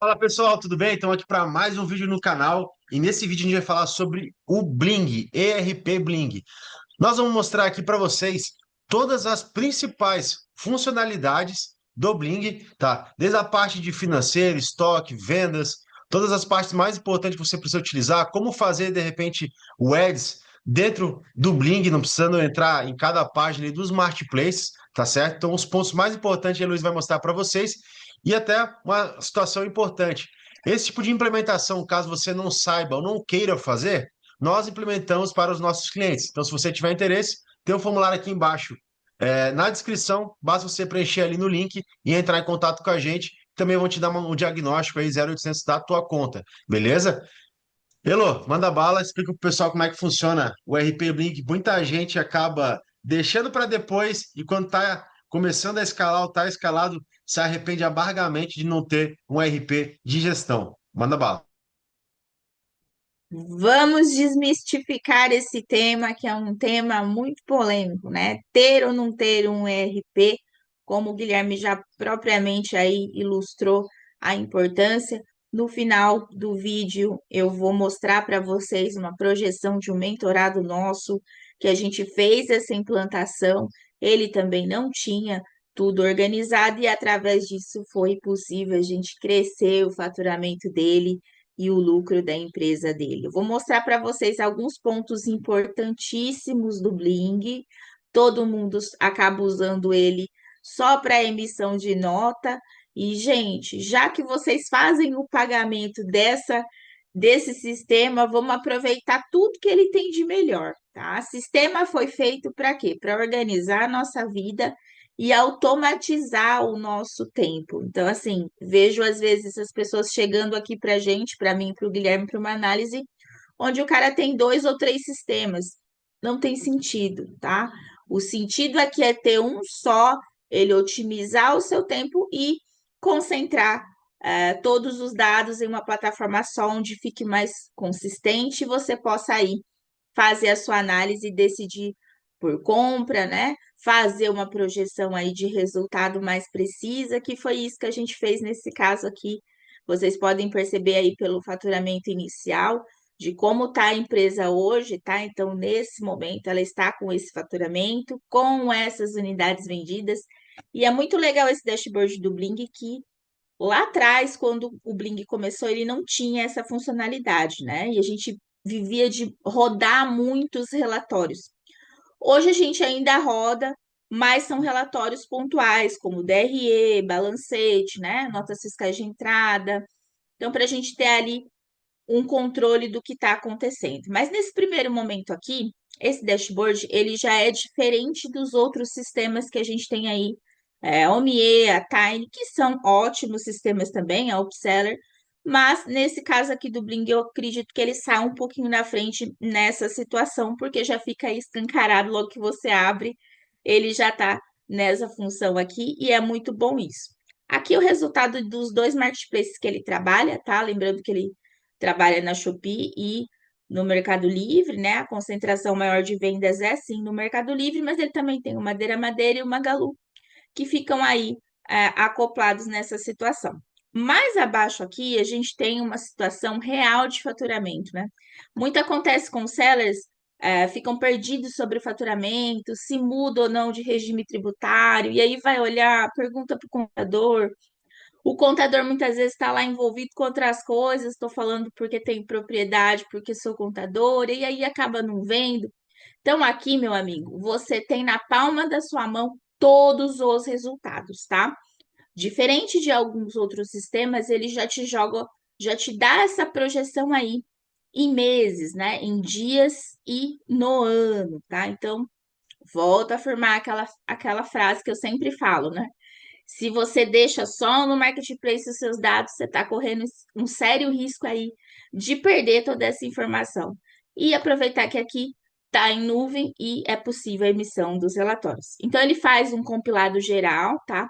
Fala pessoal, tudo bem? Estamos aqui para mais um vídeo no canal e nesse vídeo a gente vai falar sobre o Bling, ERP Bling. Nós vamos mostrar aqui para vocês todas as principais funcionalidades do Bling, tá? Desde a parte de financeiro, estoque, vendas, todas as partes mais importantes que você precisa utilizar, como fazer de repente o Ads dentro do Bling, não precisando entrar em cada página aí dos marketplaces, tá certo? Então, os pontos mais importantes a Luiz vai mostrar para vocês e até uma situação importante. Esse tipo de implementação, caso você não saiba ou não queira fazer, nós implementamos para os nossos clientes. Então, se você tiver interesse, tem um formulário aqui embaixo, na descrição, basta você preencher ali no link e entrar em contato com a gente. Também vão te dar um diagnóstico aí 0800 da tua conta, beleza? Elô, manda bala, explica pro pessoal como é que funciona o RP Blink. Muita gente acaba deixando para depois e quando tá começando a escalar ou tá escalado, se arrepende amargamente de não ter um RP de gestão. Manda bala. Vamos desmistificar esse tema, que é um tema muito polêmico, né? Ter ou não ter um ERP, como o Guilherme já propriamente aí ilustrou a importância. No final do vídeo, eu vou mostrar para vocês uma projeção de um mentorado nosso, que a gente fez essa implantação. Ele também não tinha tudo organizado, e através disso foi possível a gente crescer o faturamento dele e o lucro da empresa dele. Eu vou mostrar para vocês alguns pontos importantíssimos do Bling. Todo mundo acaba usando ele só para emissão de nota. E, gente, já que vocês fazem o pagamento desse sistema, vamos aproveitar tudo que ele tem de melhor, tá? O sistema foi feito para quê? Para organizar a nossa vida e automatizar o nosso tempo. Então, assim, vejo às vezes as pessoas chegando aqui para a gente, para mim, para o Guilherme, para uma análise, onde o cara tem dois ou três sistemas. Não tem sentido, tá? O sentido aqui é ter um só, ele otimizar o seu tempo e concentrar todos os dados em uma plataforma só, onde fique mais consistente e você possa aí fazer a sua análise e decidir por compra, né? Fazer uma projeção aí de resultado mais precisa, que foi isso que a gente fez nesse caso aqui. Vocês podem perceber aí pelo faturamento inicial de como está a empresa hoje, tá? Então, nesse momento, ela está com esse faturamento, com essas unidades vendidas. E é muito legal esse dashboard do Bling, que lá atrás, quando o Bling começou, ele não tinha essa funcionalidade, né? E a gente vivia de rodar muitos relatórios. Hoje a gente ainda roda, mas são relatórios pontuais, como DRE, balancete, né? Notas fiscais de entrada. Então, para a gente ter ali um controle do que está acontecendo. Mas nesse primeiro momento aqui, esse dashboard, ele já é diferente dos outros sistemas que a gente tem aí, a Omie, a Tiny, que são ótimos sistemas também, a Upseller, mas nesse caso aqui do Bling, eu acredito que ele sai um pouquinho na frente nessa situação, porque já fica aí escancarado logo que você abre, ele já está nessa função aqui, e é muito bom isso. Aqui o resultado dos dois marketplaces que ele trabalha, tá? Lembrando que ele trabalha na Shopee e no Mercado Livre, né? A concentração maior de vendas é sim no Mercado Livre, mas ele também tem o Madeira Madeira e o Magalu, que ficam aí acoplados nessa situação. Mais abaixo aqui, a gente tem uma situação real de faturamento, né? Muito acontece com sellers, ficam perdidos sobre o faturamento, se muda ou não de regime tributário, e aí vai olhar, pergunta para o contador, o contador muitas vezes está lá envolvido com outras coisas, estou falando porque tem propriedade, porque sou contadora, e aí acaba não vendo. Então, aqui, meu amigo, você tem na palma da sua mão todos os resultados, tá? Diferente de alguns outros sistemas, ele já te joga, já te dá essa projeção aí em meses, né? Em dias e no ano, tá? Então, volto a afirmar aquela frase que eu sempre falo, né? Se você deixa só no marketplace os seus dados, você está correndo um sério risco aí de perder toda essa informação. E aproveitar que aqui está em nuvem e é possível a emissão dos relatórios. Então, ele faz um compilado geral, tá?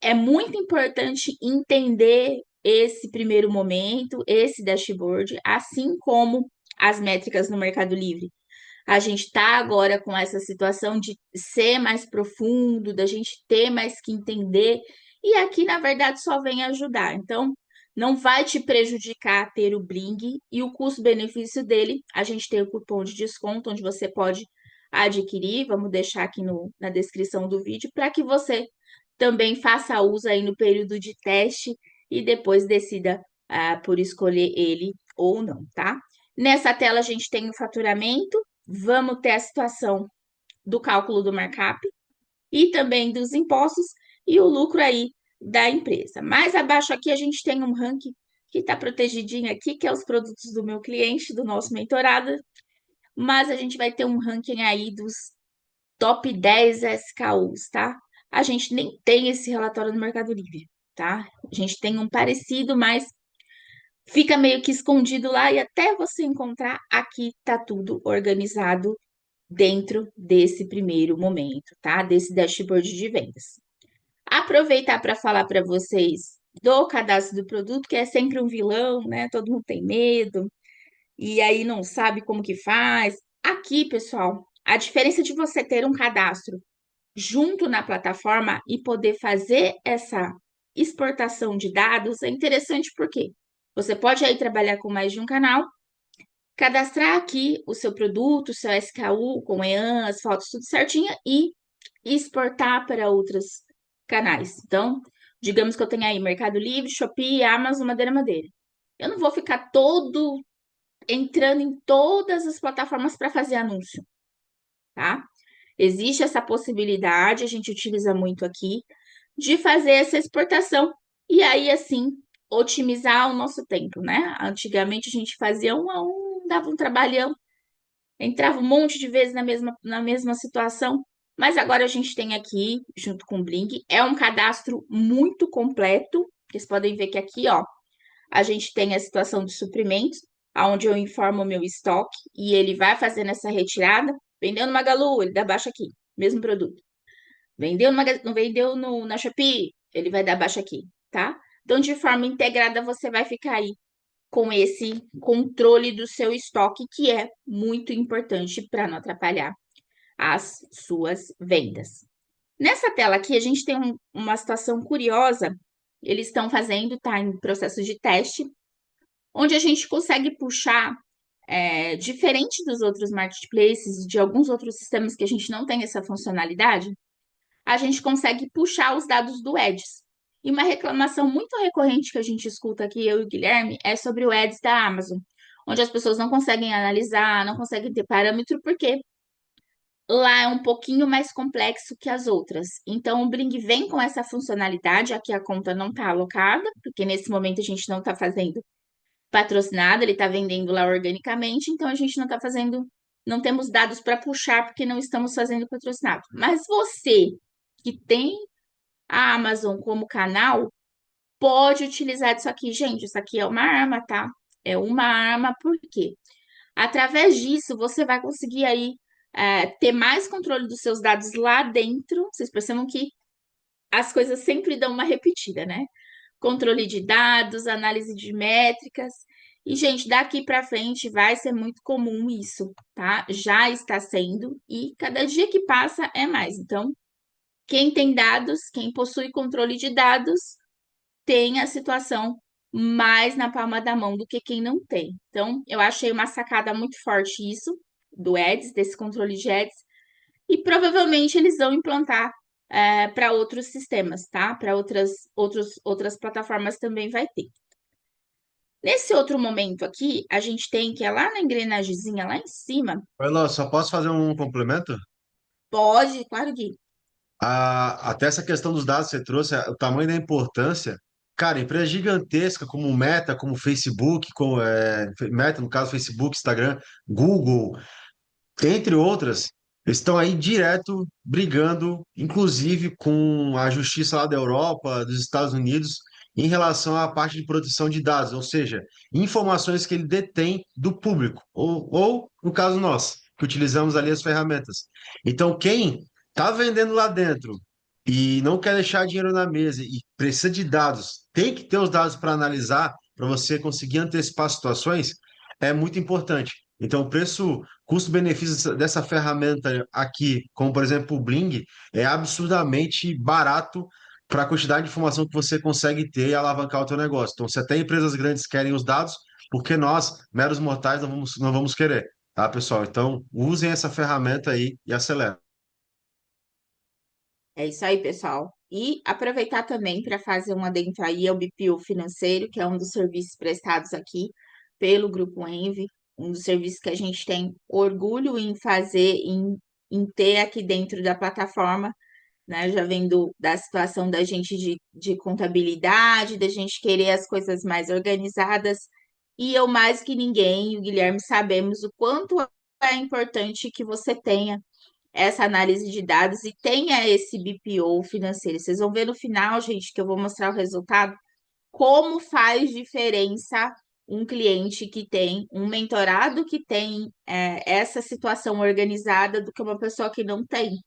É muito importante entender esse primeiro momento, esse dashboard, assim como as métricas no Mercado Livre. A gente está agora com essa situação de ser mais profundo, da gente ter mais que entender, e aqui, na verdade, só vem ajudar. Então, Não vai te prejudicar ter o Bling e o custo-benefício dele. A gente tem o cupom de desconto onde você pode adquirir. Vamos deixar aqui na descrição do vídeo para que você também faça uso aí no período de teste e depois decida por escolher ele ou não, tá? Nessa tela a gente tem o faturamento, vamos ter a situação do cálculo do markup e também dos impostos e o lucro aí da empresa. Mais abaixo aqui a gente tem um ranking que está protegidinho aqui, que é os produtos do meu cliente, do nosso mentorado, mas a gente vai ter um ranking aí dos top 10 SKUs, tá? A gente nem tem esse relatório no Mercado Livre, tá? A gente tem um parecido, mas fica meio que escondido lá e até você encontrar, aqui tá tudo organizado dentro desse primeiro momento, tá? Desse dashboard de vendas. Aproveitar para falar para vocês do cadastro do produto, que é sempre um vilão, né? Todo mundo tem medo e aí não sabe como que faz. Aqui, pessoal, a diferença de você ter um cadastro junto na plataforma e poder fazer essa exportação de dados é interessante porque você pode aí trabalhar com mais de um canal, cadastrar aqui o seu produto, o seu SKU com EAN, as fotos tudo certinho e exportar para outros canais. Então, digamos que eu tenha aí Mercado Livre, Shopee, Amazon, Madeira Madeira. Eu não vou ficar todo entrando em todas as plataformas para fazer anúncio, tá? Existe essa possibilidade, a gente utiliza muito aqui, de fazer essa exportação e aí, assim, otimizar o nosso tempo, né? Antigamente a gente fazia um a um, dava um trabalhão, entrava um monte de vezes na mesma situação, mas agora a gente tem aqui, junto com o Blink, é um cadastro muito completo. Vocês podem ver que aqui, ó, a gente tem a situação de suprimentos, onde eu informo o meu estoque e ele vai fazendo essa retirada. Vendeu no Magalu, ele dá baixa aqui, mesmo produto. Vendeu na Shopee, ele vai dar baixa aqui, tá? Então, de forma integrada, você vai ficar aí com esse controle do seu estoque, que é muito importante para não atrapalhar as suas vendas. Nessa tela aqui, a gente tem uma situação curiosa. Eles estão fazendo, tá em processo de teste, onde a gente consegue puxar, diferente dos outros marketplaces, de alguns outros sistemas que a gente não tem essa funcionalidade, a gente consegue puxar os dados do Ads. E uma reclamação muito recorrente que a gente escuta aqui, eu e o Guilherme, é sobre o Ads da Amazon, onde as pessoas não conseguem analisar, não conseguem ter parâmetro, porque lá é um pouquinho mais complexo que as outras. Então, o Bling vem com essa funcionalidade, aqui a conta não está alocada, porque nesse momento a gente não está fazendo patrocinado, ele está vendendo lá organicamente, então a gente não está fazendo, não temos dados para puxar porque não estamos fazendo patrocinado. Mas você que tem a Amazon como canal, pode utilizar isso aqui. Gente, isso aqui é uma arma, tá? É uma arma, por quê? Através disso, você vai conseguir aí ter mais controle dos seus dados lá dentro. Vocês percebam que as coisas sempre dão uma repetida, né? Controle de dados, análise de métricas. E, gente, daqui para frente vai ser muito comum isso, tá? Já está sendo e cada dia que passa é mais. Então, quem tem dados, quem possui controle de dados, tem a situação mais na palma da mão do que quem não tem. Então, eu achei uma sacada muito forte isso, do Ads, desse controle de Ads, e provavelmente eles vão implantar para outros sistemas, tá? Para outras plataformas também vai ter. Nesse outro momento aqui, a gente tem que é lá na engrenagemzinha lá em cima. Oi, Lô, só posso fazer um complemento? Pode, claro que Até essa questão dos dados que você trouxe, o tamanho da importância. Cara, empresa gigantesca como Meta, como Facebook, como Meta, no caso, Facebook, Instagram, Google, entre outras, estão aí direto brigando, inclusive com a justiça lá da Europa, dos Estados Unidos, em relação à parte de proteção de dados, ou seja, informações que ele detém do público, ou no caso nós, que utilizamos ali as ferramentas. Então, quem está vendendo lá dentro e não quer deixar dinheiro na mesa e precisa de dados, tem que ter os dados para analisar, para você conseguir antecipar situações, é muito importante. Então, o preço custo-benefício dessa ferramenta aqui, como por exemplo o Bling, é absurdamente barato para a quantidade de informação que você consegue ter e alavancar o teu negócio. Então, se até empresas grandes querem os dados, porque nós, meros mortais, não vamos querer, tá, pessoal? Então, usem essa ferramenta aí e acelera. É isso aí, pessoal. E aproveitar também para fazer um adentro aí ao BPO financeiro, que é um dos serviços prestados aqui pelo Grupo Envy, um dos serviços que a gente tem orgulho em fazer, em ter aqui dentro da plataforma, né? Já vendo da situação da gente de contabilidade, da gente querer as coisas mais organizadas. E eu, mais que ninguém, o Guilherme, sabemos o quanto é importante que você tenha essa análise de dados e tenha esse BPO financeiro. Vocês vão ver no final, gente, que eu vou mostrar o resultado, como faz diferença um cliente que tem um mentorado que tem essa situação organizada do que uma pessoa que não tem,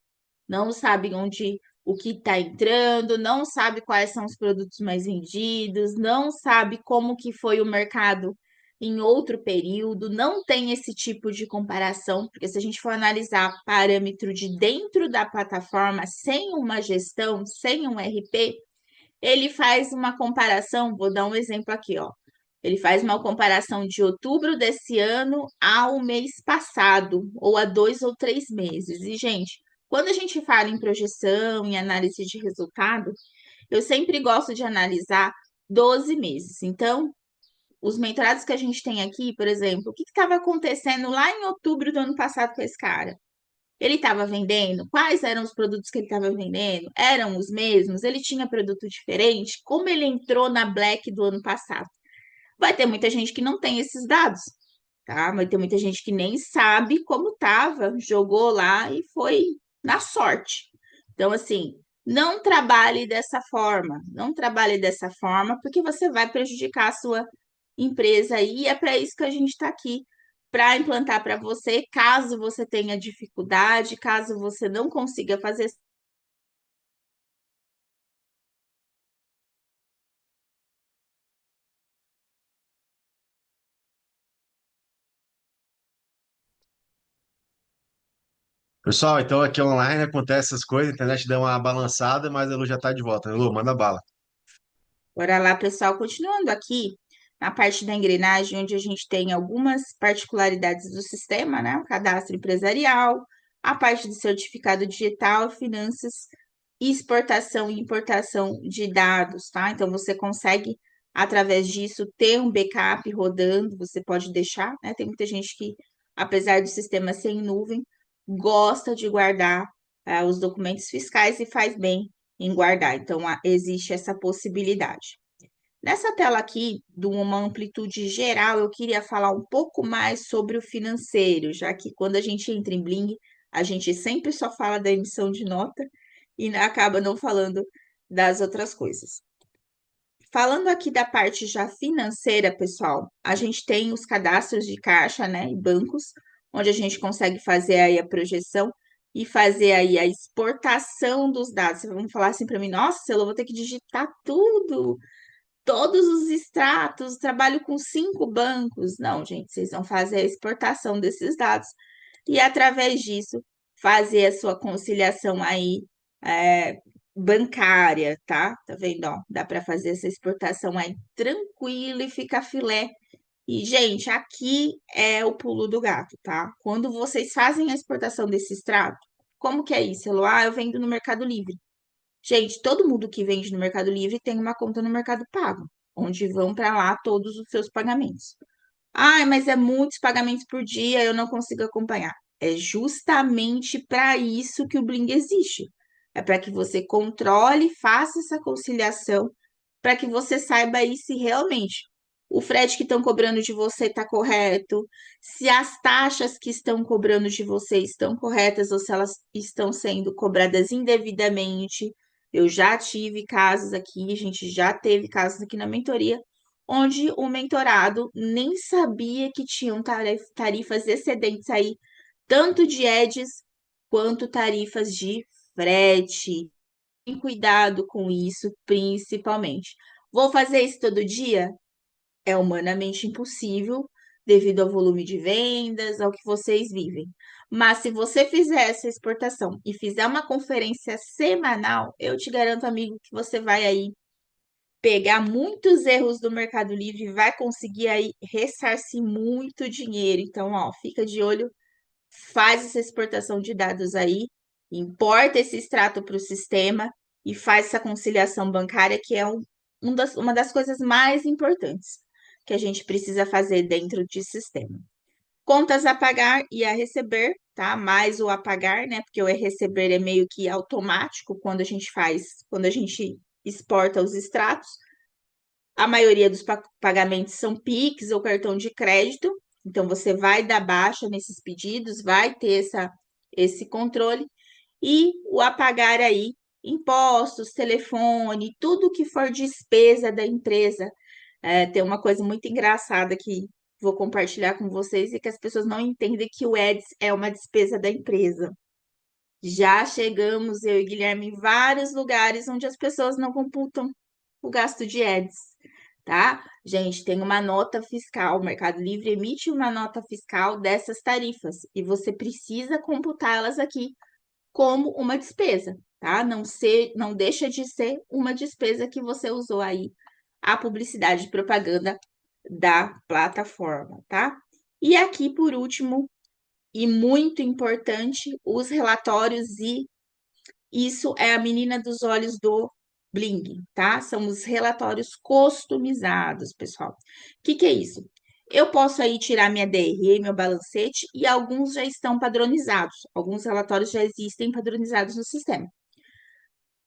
não sabe onde o que está entrando, não sabe quais são os produtos mais vendidos, não sabe como que foi o mercado em outro período, não tem esse tipo de comparação, porque se a gente for analisar parâmetro de dentro da plataforma, sem uma gestão, sem um RP, ele faz uma comparação, vou dar um exemplo aqui, ó. Ele faz uma comparação de outubro desse ano ao mês passado, ou a 2 ou 3 meses. E, gente, quando a gente fala em projeção, em análise de resultado, eu sempre gosto de analisar 12 meses. Então, os mentorados que a gente tem aqui, por exemplo, o que estava acontecendo lá em outubro do ano passado com esse cara? Ele estava vendendo? Quais eram os produtos que ele estava vendendo? Eram os mesmos? Ele tinha produto diferente? Como ele entrou na Black do ano passado? Vai ter muita gente que não tem esses dados, tá? Vai ter muita gente que nem sabe como estava, jogou lá e foi na sorte. Então, assim, não trabalhe dessa forma, não trabalhe dessa forma, porque você vai prejudicar a sua empresa aí, e é para isso que a gente está aqui, para implantar para você, caso você tenha dificuldade, caso você não consiga fazer. Pessoal, então aqui online acontece essas coisas, a internet deu uma balançada, mas a Lu já tá de volta, né, Lu? Manda bala. Bora lá, pessoal, continuando aqui na parte da engrenagem, onde a gente tem algumas particularidades do sistema, né? O cadastro empresarial, a parte do certificado digital, finanças, exportação e importação de dados, tá? Então, você consegue, através disso, ter um backup rodando, você pode deixar, né? Tem muita gente que, apesar do sistema ser em nuvem, gosta de guardar, os documentos fiscais e faz bem em guardar. Então, existe essa possibilidade. Nessa tela aqui, de uma amplitude geral, eu queria falar um pouco mais sobre o financeiro, já que quando a gente entra em Bling, a gente sempre só fala da emissão de nota e acaba não falando das outras coisas. Falando aqui da parte já financeira, pessoal, a gente tem os cadastros de caixa, né, e bancos, onde a gente consegue fazer aí a projeção e fazer aí a exportação dos dados. Vocês vão falar assim para mim, nossa, eu vou ter que digitar tudo, todos os extratos, trabalho com 5 bancos. Não, gente, vocês vão fazer a exportação desses dados e, através disso, fazer a sua conciliação aí é, bancária, tá? Tá vendo? Ó, dá para fazer essa exportação aí tranquilo e ficar filé. E, gente, aqui é o pulo do gato, tá? Quando vocês fazem a exportação desse extrato, como que é isso, Elo? Ah, eu vendo no Mercado Livre. Gente, todo mundo que vende no Mercado Livre tem uma conta no Mercado Pago, onde vão para lá todos os seus pagamentos. Ai, mas é muitos pagamentos por dia, eu não consigo acompanhar. É justamente para isso que o Bling existe. É para que você controle, faça essa conciliação, para que você saiba aí se realmente o frete que estão cobrando de você está correto, se as taxas que estão cobrando de você estão corretas ou se elas estão sendo cobradas indevidamente. Eu já tive casos aqui, a gente já teve casos aqui na mentoria onde o mentorado nem sabia que tinham tarifas excedentes aí, tanto de EDs quanto tarifas de frete. Tem cuidado com isso, principalmente. Vou fazer isso todo dia? É humanamente impossível, devido ao volume de vendas, ao que vocês vivem. Mas se você fizer essa exportação e fizer uma conferência semanal, eu te garanto, amigo, que você vai aí pegar muitos erros do Mercado Livre e vai conseguir aí ressarcir muito dinheiro. Então, ó, fica de olho, faz essa exportação de dados aí, importa esse extrato para o sistema e faz essa conciliação bancária, que é uma das coisas mais importantes que a gente precisa fazer dentro de sistema. Contas a pagar e a receber, tá? Mais o a pagar, né? Porque o receber é meio que automático quando a gente exporta os extratos. A maioria dos pagamentos são Pix ou cartão de crédito, então você vai dar baixa nesses pedidos, vai ter esse controle. E o apagar aí, impostos, telefone, tudo que for despesa da empresa. Tem uma coisa muito engraçada que vou compartilhar com vocês e que as pessoas não entendem que o Eds é uma despesa da empresa. Já chegamos, eu e Guilherme, em vários lugares onde as pessoas não computam o gasto de Eds, tá? Gente, tem uma nota fiscal, o Mercado Livre emite uma nota fiscal dessas tarifas e você precisa computá-las aqui como uma despesa, tá? Não deixa de ser uma despesa que você usou aí a publicidade e propaganda da plataforma, tá? E aqui, por último, e muito importante, os relatórios, e isso é a menina dos olhos do Bling, tá? São os relatórios customizados, pessoal. O que é isso? Eu posso aí tirar minha DRE, meu balancete, e alguns já estão padronizados. Alguns relatórios já existem padronizados no sistema.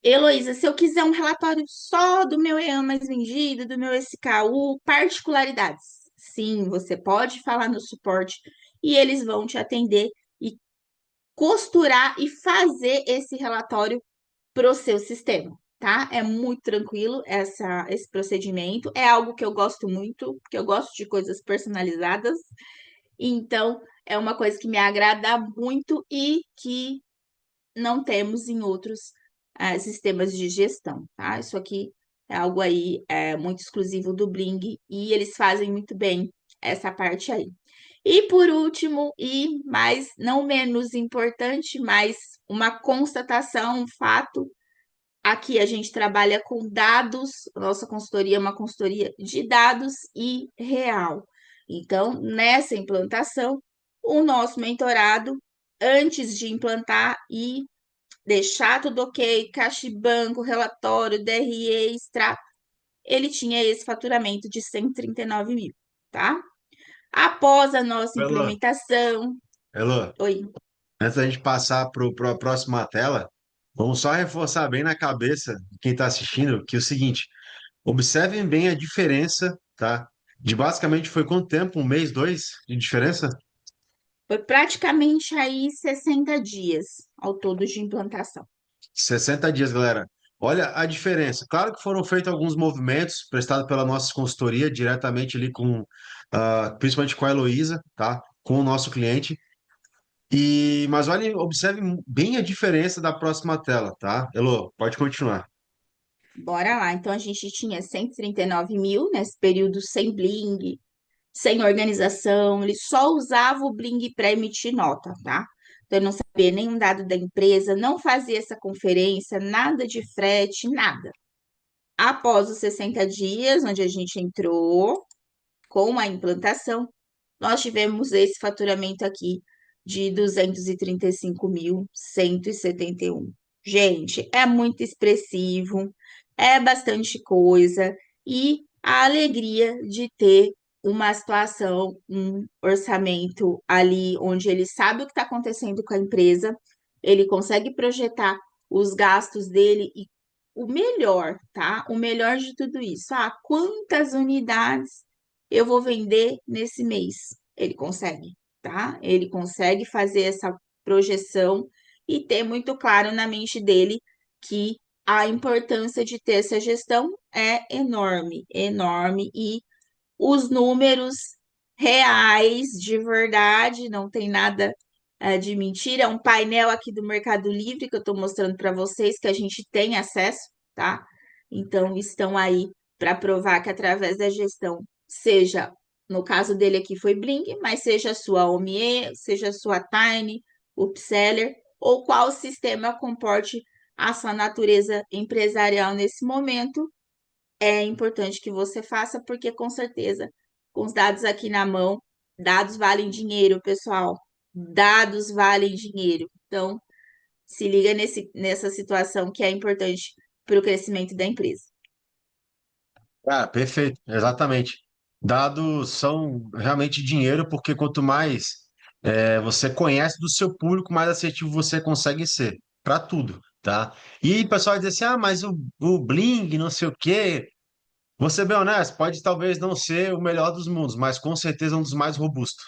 Heloísa, se eu quiser um relatório só do meu EAN mais vendido, do meu SKU, particularidades. Sim, você pode falar no suporte e eles vão te atender e costurar e fazer esse relatório para o seu sistema, tá? É muito tranquilo esse procedimento. É algo que eu gosto muito, porque eu gosto de coisas personalizadas. Então, é uma coisa que me agrada muito e que não temos em outros sistemas de gestão, tá? Isso aqui é algo aí muito exclusivo do Bling e eles fazem muito bem essa parte aí. E por último, e mais não menos importante, mas uma constatação, um fato, aqui a gente trabalha com dados, nossa consultoria é uma consultoria de dados e real. Então, nessa implantação, o nosso mentorado, antes de implantar e deixar tudo ok, caixa de banco, relatório, DRE, extrato, ele tinha esse faturamento de 139 mil, tá? Após a nossa Elô, implementação. Elô, Oi. antes da gente passar para a próxima tela, vamos só reforçar bem na cabeça de quem está assistindo que é o seguinte: observem bem a diferença, tá? De basicamente foi quanto tempo? Um mês, dois de diferença? Foi praticamente aí 60 dias ao todo de implantação. 60 dias, galera. Olha a diferença. Claro que foram feitos alguns movimentos prestados pela nossa consultoria, diretamente ali com, principalmente com a Heloísa, tá? Com o nosso cliente. Mas olha, observe bem a diferença da próxima tela, tá? Elo, pode continuar. Bora lá. Então, a gente tinha 139 mil nesse período sem Bling, sem organização, ele só usava o Bling para emitir nota, tá? Então, ele não sabia nenhum dado da empresa, não fazia essa conferência, nada de frete, nada. Após os 60 dias, onde a gente entrou com a implantação, nós tivemos esse faturamento aqui de 235.171. Gente, é muito expressivo, é bastante coisa e a alegria de ter uma situação, um orçamento ali onde ele sabe o que está acontecendo com a empresa, ele consegue projetar os gastos dele e o melhor, tá? O melhor de tudo isso. Quantas unidades eu vou vender nesse mês? Ele consegue, tá? Ele consegue fazer essa projeção e ter muito claro na mente dele que a importância de ter essa gestão é enorme, enorme, e os números reais de verdade, não tem nada de mentira. É um painel aqui do Mercado Livre que eu estou mostrando para vocês que a gente tem acesso, tá? Então, estão aí para provar que através da gestão, seja, no caso dele aqui foi Bling, mas seja a sua OMIE, seja a sua Tiny, upseller, ou qual sistema comporte a sua natureza empresarial nesse momento, é importante que você faça, porque com certeza, com os dados aqui na mão, dados valem dinheiro, pessoal. Dados valem dinheiro. Então, se liga nessa situação que é importante para o crescimento da empresa. Ah, perfeito, exatamente. Dados são realmente dinheiro, porque quanto mais você conhece do seu público, mais assertivo você consegue ser, para tudo, tá? E o pessoal vai dizer assim, ah, mas o Bling, não sei o quê. Vou ser bem honesto, pode talvez não ser o melhor dos mundos, mas com certeza é um dos mais robustos.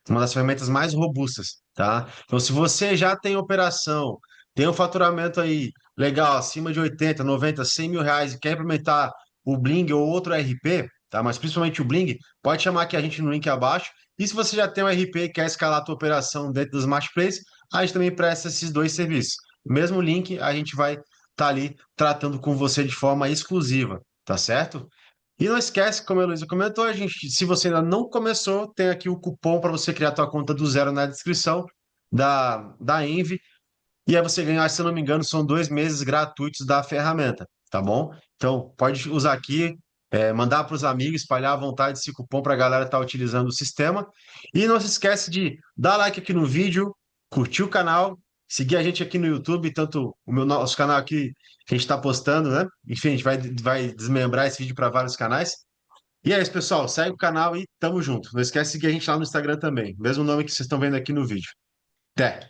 Uma das ferramentas mais robustas, tá? Então, se você já tem operação, tem um faturamento aí legal, acima de 80, 90, 100 mil reais e quer implementar o Bling ou outro RP, tá? Mas principalmente o Bling, pode chamar aqui a gente no link abaixo. E se você já tem um RP e quer escalar a tua operação dentro dos marketplaces, a gente também presta esses dois serviços. Mesmo link, a gente vai estar ali tratando com você de forma exclusiva, tá certo? E não esquece, como a Heloísa comentou, a gente, se você ainda não começou, tem aqui o cupom para você criar tua conta do zero na descrição da Envy. E aí você ganhar, se eu não me engano, são 2 meses gratuitos da ferramenta, tá bom? Então, pode usar aqui, mandar para os amigos, espalhar à vontade esse cupom para a galera estar utilizando o sistema. E não se esquece de dar like aqui no vídeo, curtir o canal, seguir a gente aqui no YouTube, tanto o nosso canal aqui que a gente está postando, né? Enfim, a gente vai desmembrar esse vídeo para vários canais. E é isso, pessoal. Segue o canal e tamo junto. Não esquece de seguir a gente lá no Instagram também. Mesmo nome que vocês estão vendo aqui no vídeo. Até!